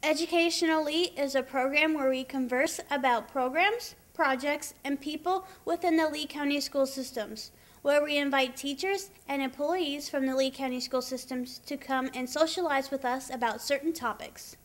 Educationally is a program where we converse about programs, projects, and people within the Lee County school systems, where we invite teachers and employees from the Lee County school systems to come and socialize with us about certain topics.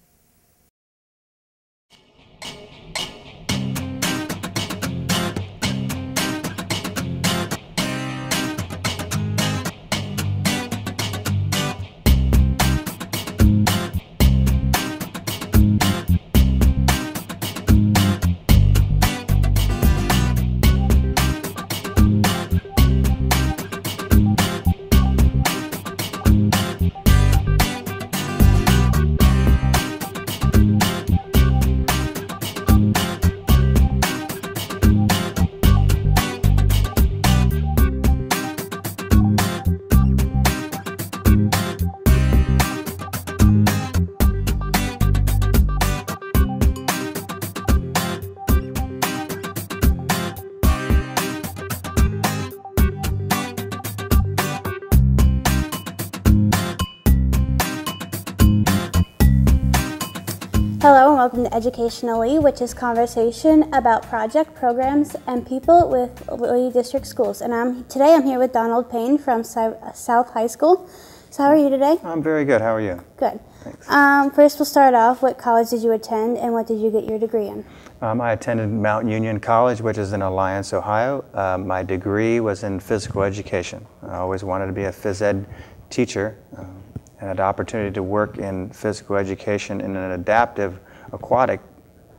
Hello and welcome to Educationally, which is conversation about project, programs, and people with Lee District Schools. And today I'm here with Donald Payne from South High School. So how are you today? I'm very good. How are you? Good. Thanks. First we'll start off. What college did you attend and what did you get your degree in? I attended Mount Union College, which is in Alliance, Ohio. My degree was in physical education. I always wanted to be a phys ed teacher. And had the opportunity to work in physical education in an adaptive aquatic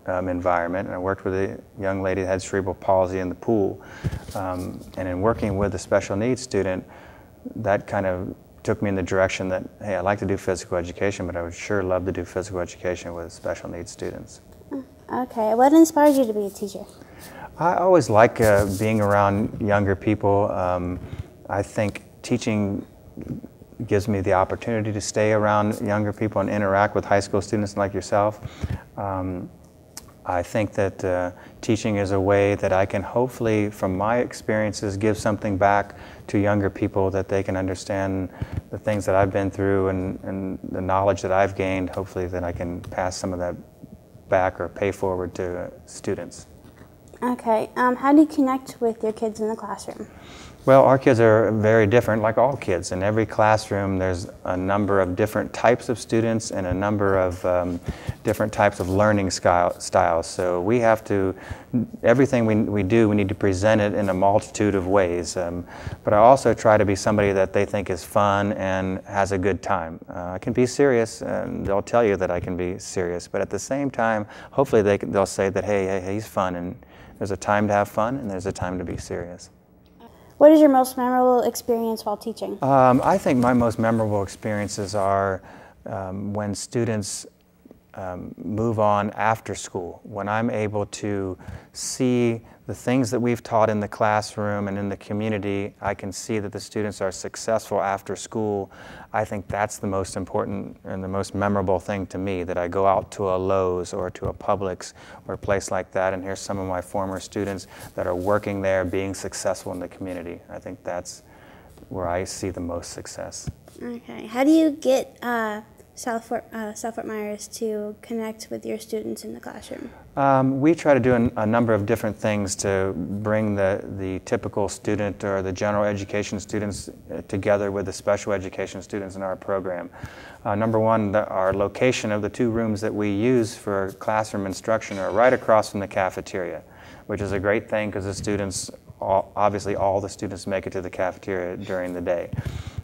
environment. And I worked with a young lady that had cerebral palsy in the pool. And in working with a special needs student, that kind of took me in the direction that, hey, I like to do physical education, but I would sure love to do physical education with special needs students. Okay, what inspired you to be a teacher? I always like being around younger people. I think teaching gives me the opportunity to stay around younger people and interact with high school students like yourself. I think that teaching is a way that I can hopefully, from my experiences, give something back to younger people that they can understand the things that I've been through and the knowledge that I've gained. Hopefully that I can pass some of that back or pay forward to students. Okay, how do you connect with your kids in the classroom? Well, our kids are very different, like all kids. In every classroom, there's a number of different types of students and a number of different types of learning styles. So we have to, everything we do, we need to present it in a multitude of ways. But I also try to be somebody that they think is fun and has a good time. I can be serious, and they'll tell you that I can be serious. But at the same time, hopefully they'll say that, hey, he's fun, and there's a time to have fun and there's a time to be serious. What is your most memorable experience while teaching? I think my most memorable experiences are when students move on after school, when I'm able to see the things that we've taught in the classroom and in the community. I can see that the students are successful after school. I think that's the most important and the most memorable thing to me, that I go out to a Lowe's or to a Publix or a place like that and hear some of my former students that are working there being successful in the community. I think that's where I see the most success. Okay. How do you get South Fort Myers to connect with your students in the classroom? We try to do a number of different things to bring the typical student or the general education students together with the special education students in our program. Number one, our location of the two rooms that we use for classroom instruction are right across from the cafeteria, which is a great thing because the students, obviously all the students make it to the cafeteria during the day.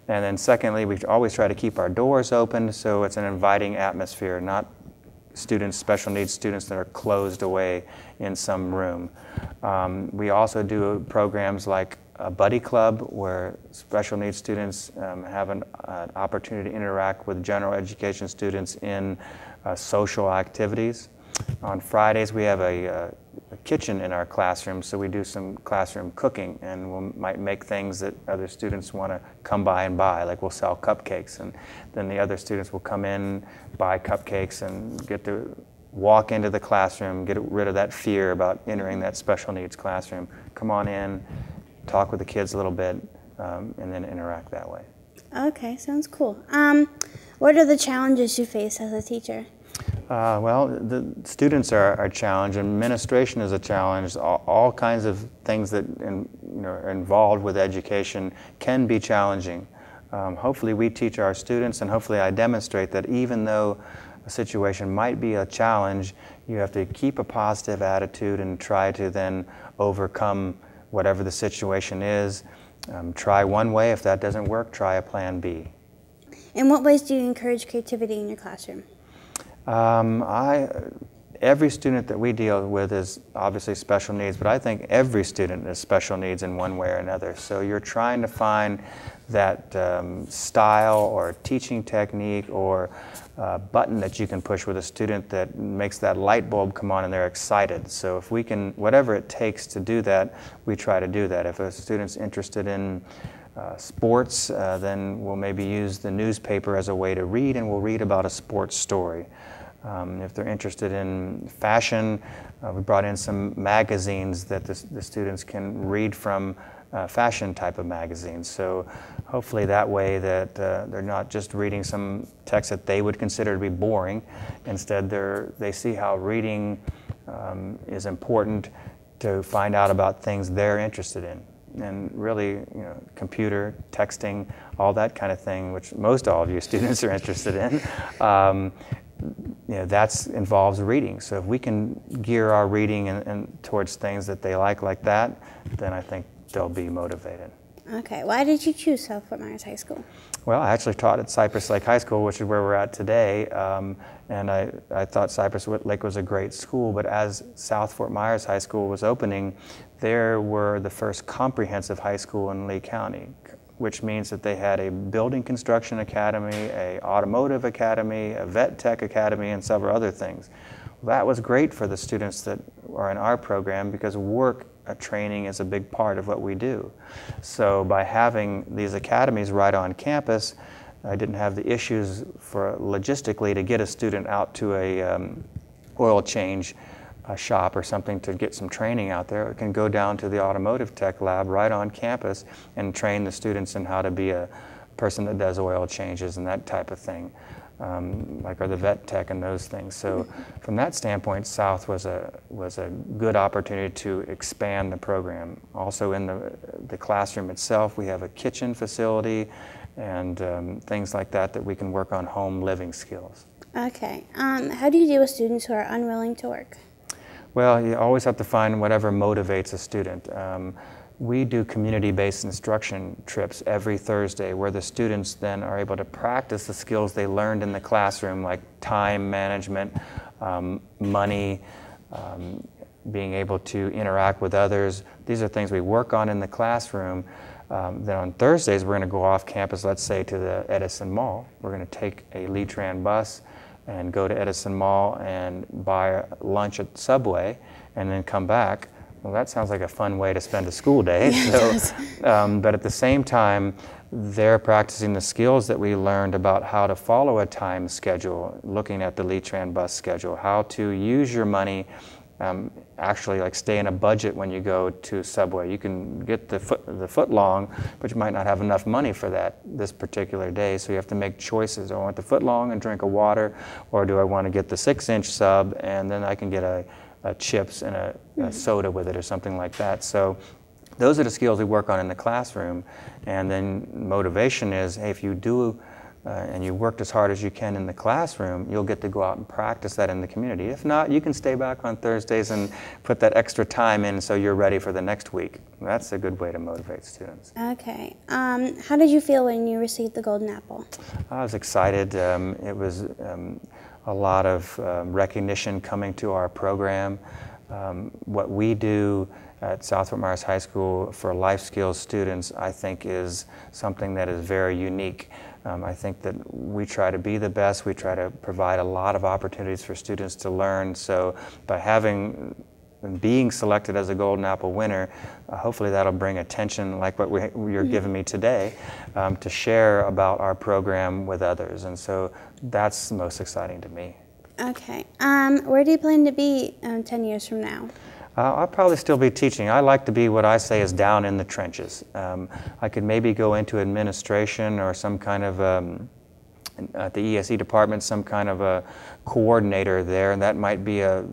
And then secondly, we always try to keep our doors open so it's an inviting atmosphere, not students, special needs students that are closed away in some room. We also do programs like a buddy club where special needs students have an opportunity to interact with general education students in social activities. On Fridays we have a kitchen in our classroom, so we do some classroom cooking, and we might make things that other students want to come by and buy, like we'll sell cupcakes, and then the other students will come in, buy cupcakes, and get to walk into the classroom, get rid of that fear about entering that special needs classroom. Come on in, talk with the kids a little bit, and then interact that way. Okay, sounds cool. What are the challenges you face as a teacher? Well, the students are a challenge, administration is a challenge. All kinds of things that are involved with education can be challenging. Hopefully we teach our students, and hopefully I demonstrate that even though a situation might be a challenge, you have to keep a positive attitude and try to then overcome whatever the situation is. Try one way. If that doesn't work, try a plan B. In what ways do you encourage creativity in your classroom? Every student that we deal with is obviously special needs, but I think every student is special needs in one way or another. So you're trying to find that style or teaching technique or button that you can push with a student that makes that light bulb come on and they're excited. So if we can, whatever it takes to do that, we try to do that. If a student's interested in sports, then we'll maybe use the newspaper as a way to read, and we'll read about a sports story. If they're interested in fashion, we brought in some magazines that the students can read from, fashion type of magazines. So hopefully that way that they're not just reading some text that they would consider to be boring. Instead, they see how reading is important to find out about things they're interested in. And really, computer, texting, all that kind of thing, which most all of you students are interested in, that involves reading. So if we can gear our reading and towards things that they like that, then I think they'll be motivated. Okay, why did you choose South Fort Myers High School? Well, I actually taught at Cypress Lake High School, which is where we're at today, and I thought Cypress Lake was a great school, but as South Fort Myers High School was opening, there were the first comprehensive high school in Lee County, which means that they had a building construction academy, a automotive academy, a vet tech academy, and several other things. Well, that was great for the students that are in our program because work training is a big part of what we do. So by having these academies right on campus, I didn't have the issues for logistically to get a student out to a oil change shop or something to get some training out there. It can go down to the automotive tech lab right on campus and train the students in how to be a person that does oil changes and that type of thing, or the vet tech and those things. So from that standpoint, South was a good opportunity to expand the program. Also in the classroom itself, we have a kitchen facility and things like that we can work on home living skills. Okay. How do you deal with students who are unwilling to work? Well, you always have to find whatever motivates a student. We do community-based instruction trips every Thursday where the students then are able to practice the skills they learned in the classroom, like time management, money, being able to interact with others. These are things we work on in the classroom. Then on Thursdays, we're going to go off campus, let's say to the Edison Mall. We're going to take a Lee-Tran bus and go to Edison Mall and buy lunch at Subway and then come back. Well, that sounds like a fun way to spend a school day. But at the same time, they're practicing the skills that we learned about how to follow a time schedule, looking at the Lee-Tran bus schedule, how to use your money, actually like stay in a budget when you go to Subway. You can get the foot long, but you might not have enough money for this particular day, so you have to make choices. Do I want the foot long and drink a water, or do I want to get the 6-inch sub and then I can get a chips and a soda with it or something like that. So those are the skills we work on in the classroom. And then motivation is, hey, if you do and you worked as hard as you can in the classroom, you'll get to go out and practice that in the community. If not, you can stay back on Thursdays and put that extra time in so you're ready for the next week. That's a good way to motivate students. Okay. How did you feel when you received the Golden Apple? I was excited. It was a lot of recognition coming to our program. What we do at South Fort Myers High School for life skills students, I think, is something that is very unique. I think that we try to be the best. We try to provide a lot of opportunities for students to learn. So by being selected as a Golden Apple winner, hopefully that'll bring attention like what you're giving me today to share about our program with others. And so that's most exciting to me. Okay. Where do you plan to be 10 years from now? I'll probably still be teaching. I like to be what I say is down in the trenches. I could maybe go into administration or some kind of at the ESE department some kind of a coordinator there, and that might be a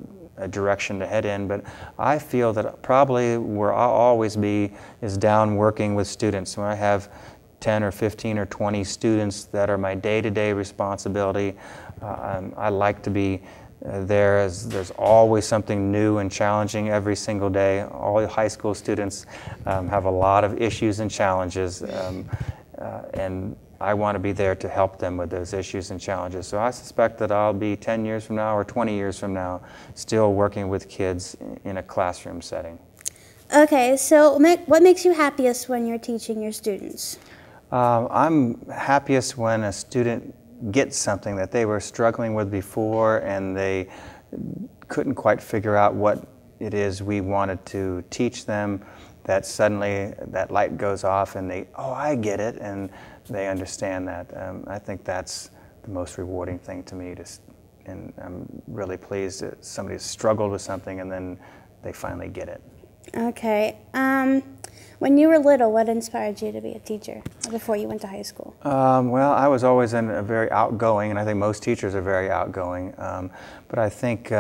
direction to head in, but I feel that probably where I'll always be is down working with students. When I have 10 or 15 or 20 students that are my day-to-day responsibility, I like to be there, as there's always something new and challenging every single day. All high school students have a lot of issues and challenges, and I want to be there to help them with those issues and challenges. So I suspect that I'll be 10 years from now or 20 years from now still working with kids in a classroom setting. Okay, so what makes you happiest when you're teaching your students? I'm happiest when a student gets something that they were struggling with before and they couldn't quite figure out what it is we wanted to teach them, that suddenly that light goes off and they, oh, I get it, and they understand that. I think that's the most rewarding thing to me, and I'm really pleased that somebody's struggled with something and then they finally get it. Okay. When you were little, what inspired you to be a teacher before you went to high school? Well, I was always very outgoing, and I think most teachers are very outgoing. But I think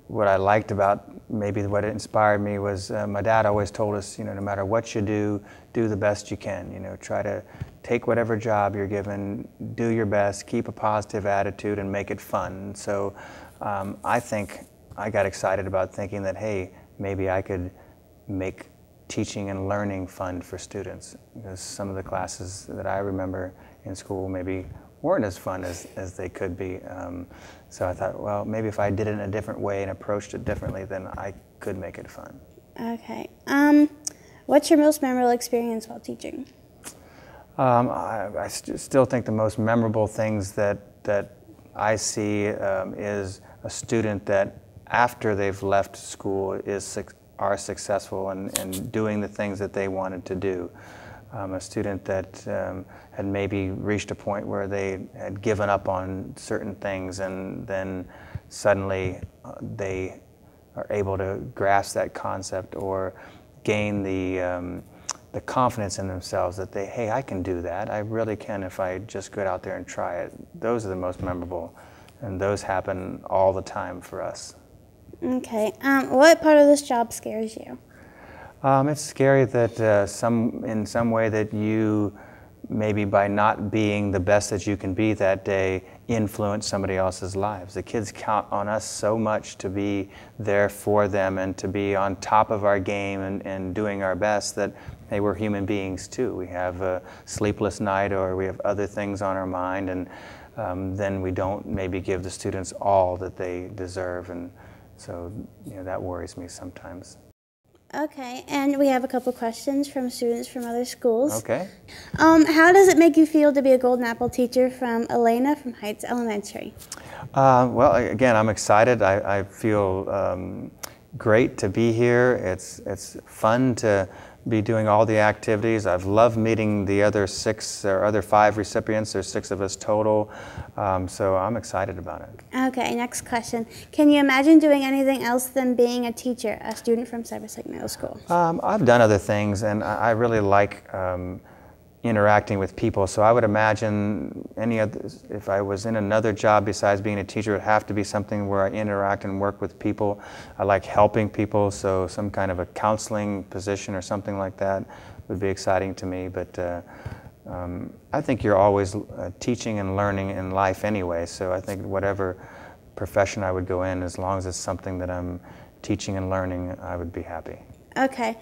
what I liked about maybe what inspired me was my dad always told us, no matter what you do the best you can. Try to take whatever job you're given, do your best, keep a positive attitude, and make it fun. So I think I got excited about thinking that, hey, maybe I could make teaching and learning fun for students, because some of the classes that I remember in school maybe weren't as fun as they could be. So I thought, well, maybe if I did it in a different way and approached it differently, then I could make it fun. Okay. What's your most memorable experience while teaching? I still think the most memorable things that I see is a student that after they've left school are successful and doing the things that they wanted to do. A student that had maybe reached a point where they had given up on certain things, and then suddenly they are able to grasp that concept or gain the confidence in themselves that hey, I can do that. I really can if I just get out there and try it. Those are the most memorable, and those happen all the time for us. Okay. What part of this job scares you? It's scary that in some way that you, maybe by not being the best that you can be that day, influence somebody else's lives. The kids count on us so much to be there for them and to be on top of our game and doing our best, that hey, we're human beings too. We have a sleepless night, or we have other things on our mind, and then we don't maybe give the students all that they deserve, and so that worries me sometimes. Okay, and we have a couple questions from students from other schools. Okay. How does it make you feel to be a Golden Apple teacher? From Elena from Heights Elementary. Well, again, I'm excited. I feel great to be here. It's fun to be doing all the activities. I've loved meeting the other 5 recipients. There's 6 of us total, so I'm excited about it. Okay, next question. Can you imagine doing anything else than being a teacher, a student from Cypress Lake Middle School? I've done other things, and I really like interacting with people, so I would imagine if I was in another job besides being a teacher, it would have to be something where I interact and work with people. I like helping people, so some kind of a counseling position or something like that would be exciting to me. But I think you're always teaching and learning in life anyway, so I think whatever profession I would go in, as long as it's something that I'm teaching and learning, I would be happy. Okay.